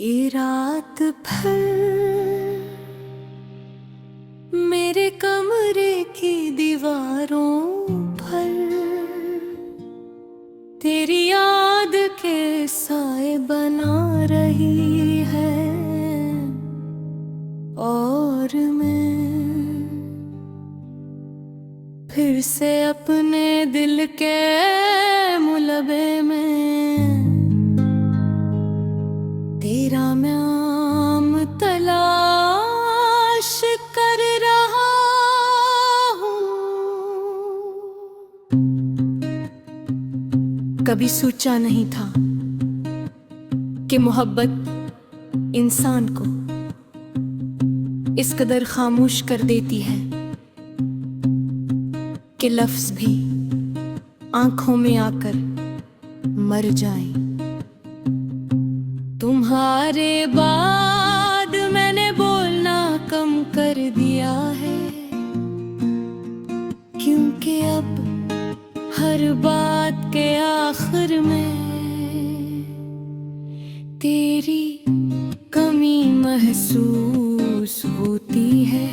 ये रात भर मेरे कमरे की दीवारों पर तेरी याद के साए बना रही है। और मैं फिर से अपने दिल के मुलबे में तेरा नाम तलाश कर रहा हूँ। कभी सोचा नहीं था कि मोहब्बत इंसान को इस कदर खामोश कर देती है कि लफ्ज भी आंखों में आकर मर जाएं। तुम्हारे बाद मैंने बोलना कम कर दिया है, क्योंकि अब हर बात के आखिर में तेरी कमी महसूस होती है।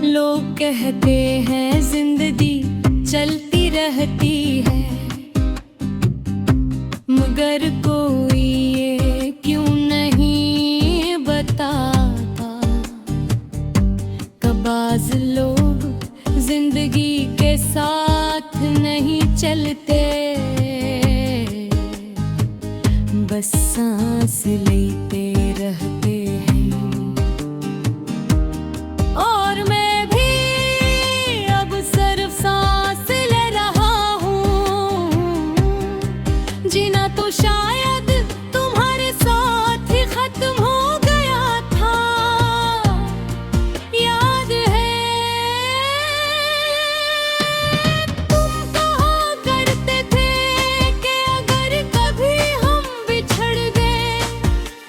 लोग कहते हैं जिंदगी चलती रहती है, मगर कोई ये क्यों नहीं बताता कबाज लोग जिंदगी के साथ नहीं चलते, बस सांस लेते रहते हैं। और मैं भी अब सिर्फ सांस ले रहा हूँ, जीना तो शायद तुम्हारे साथ ही खत्म हो गया था। याद है तुम कहा करते थे कि अगर कभी हम बिछड़ गए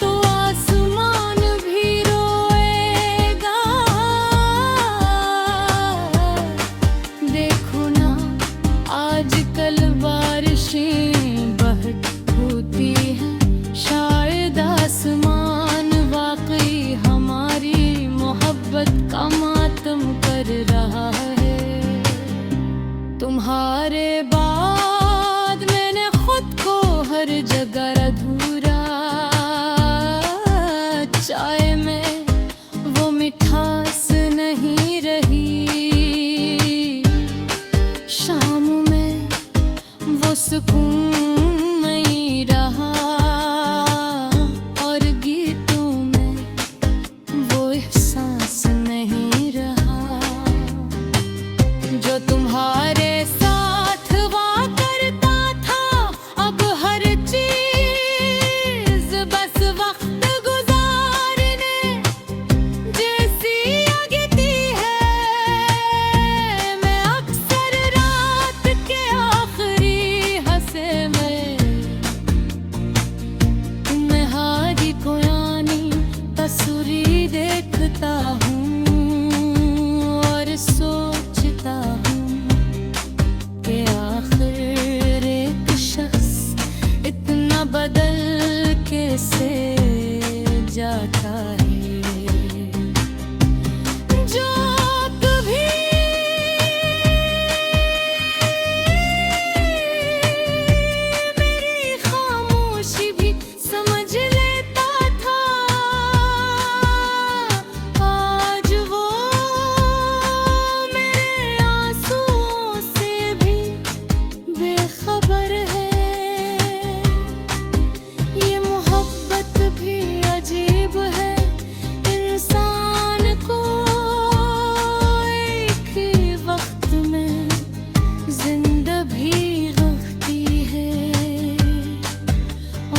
तो आसमान भी रोएगा। देखो ना आजकल बारिशें होती है, शायद आसमान वाकई हमारी मोहब्बत का मातम कर रहा है। तुम्हारे बाद मैंने खुद को हर जगह अधूरा, चाय में वो मिठास नहीं रही, शाम में वो सुकून नहीं रहा, और गीतों में वो एहसास नहीं रहा जो तुम्हारे साथ हुआ करता था। अब हर चीज बस वक्त गुजारने जैसी लगती है। मैं अक्सर रात के आखिरी हंसे में तुम्हें हादी को यानी तस्वीर देखता हूँ, और सोचता हूँ कि आखिर एक शख्स इतना बदल कैसे जाता है। जो कभी मेरी खामोशी भी समझ लेता था, आज वो मेरे आंसुओं से भी बेखबर है। ये मोहब्बत भी अजीब है, इंसान को एक ही वक्त में जिंदा भी रखती है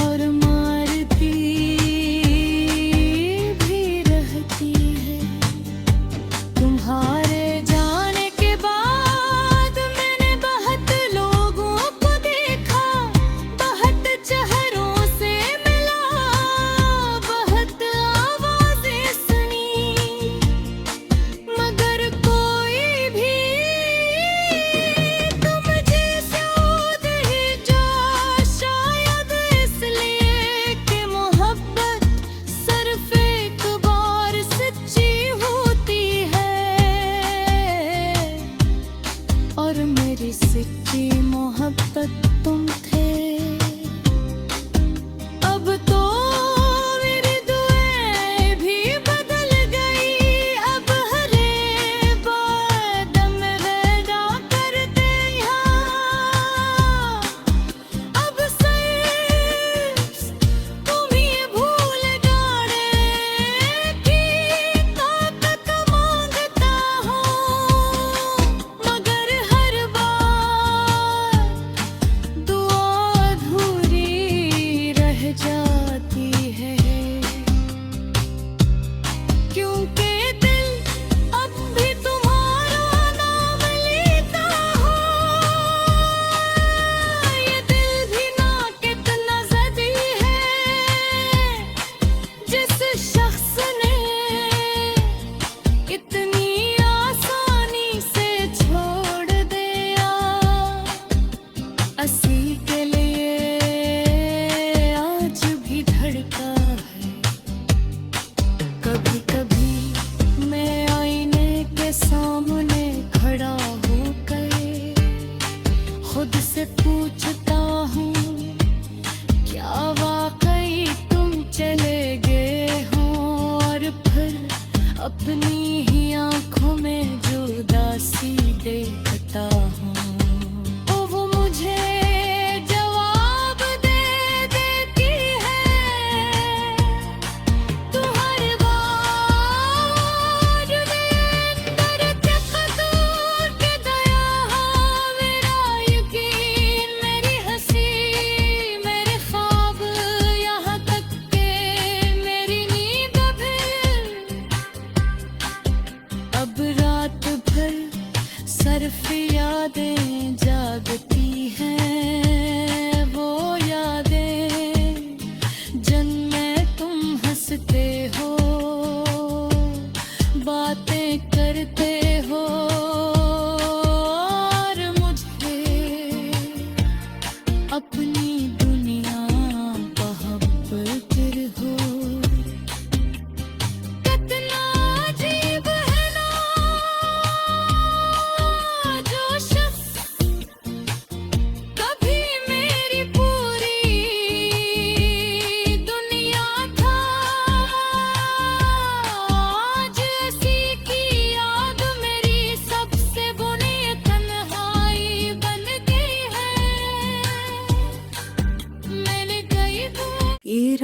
और मारती भी रहती है। तुम्हारे जाने के बाद मैंने बहुत लोगों को देखा, बहुत चेहरों से मिला, बहुत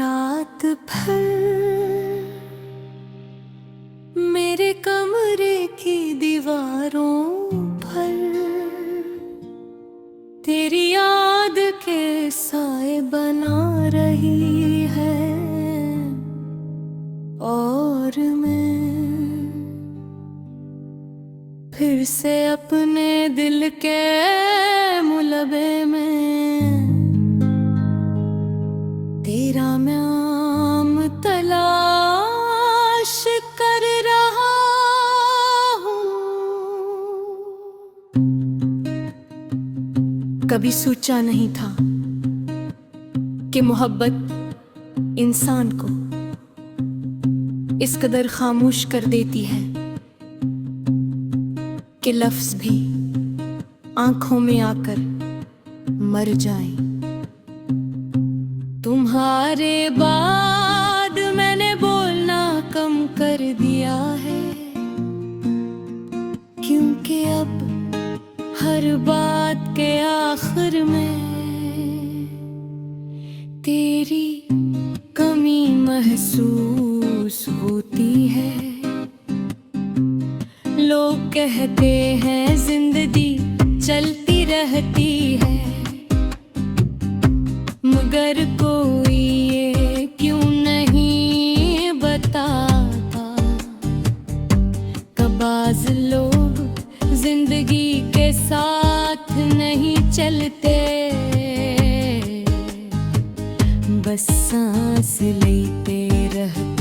रात भर मेरे कमरे की दीवारों पर तेरी याद के साए बना रही है, और मैं फिर से अपने दिल के मुलबे में तेरा नाम तलाश कर रहा हूँ। कभी सोचा नहीं था कि मोहब्बत इंसान को इस कदर खामोश कर देती है कि लफ्ज भी आंखों में आकर मर जाएं। तुम्हारे बाद मैंने बोलना कम कर दिया है, क्योंकि अब हर बात के आखिर में तेरी कमी महसूस होती है। लोग कहते हैं जिंदगी चलती रहती है, मगर कोई ये क्यों नहीं बताता कबाज लोग जिंदगी के साथ नहीं चलते, बस सांस लेते रहते।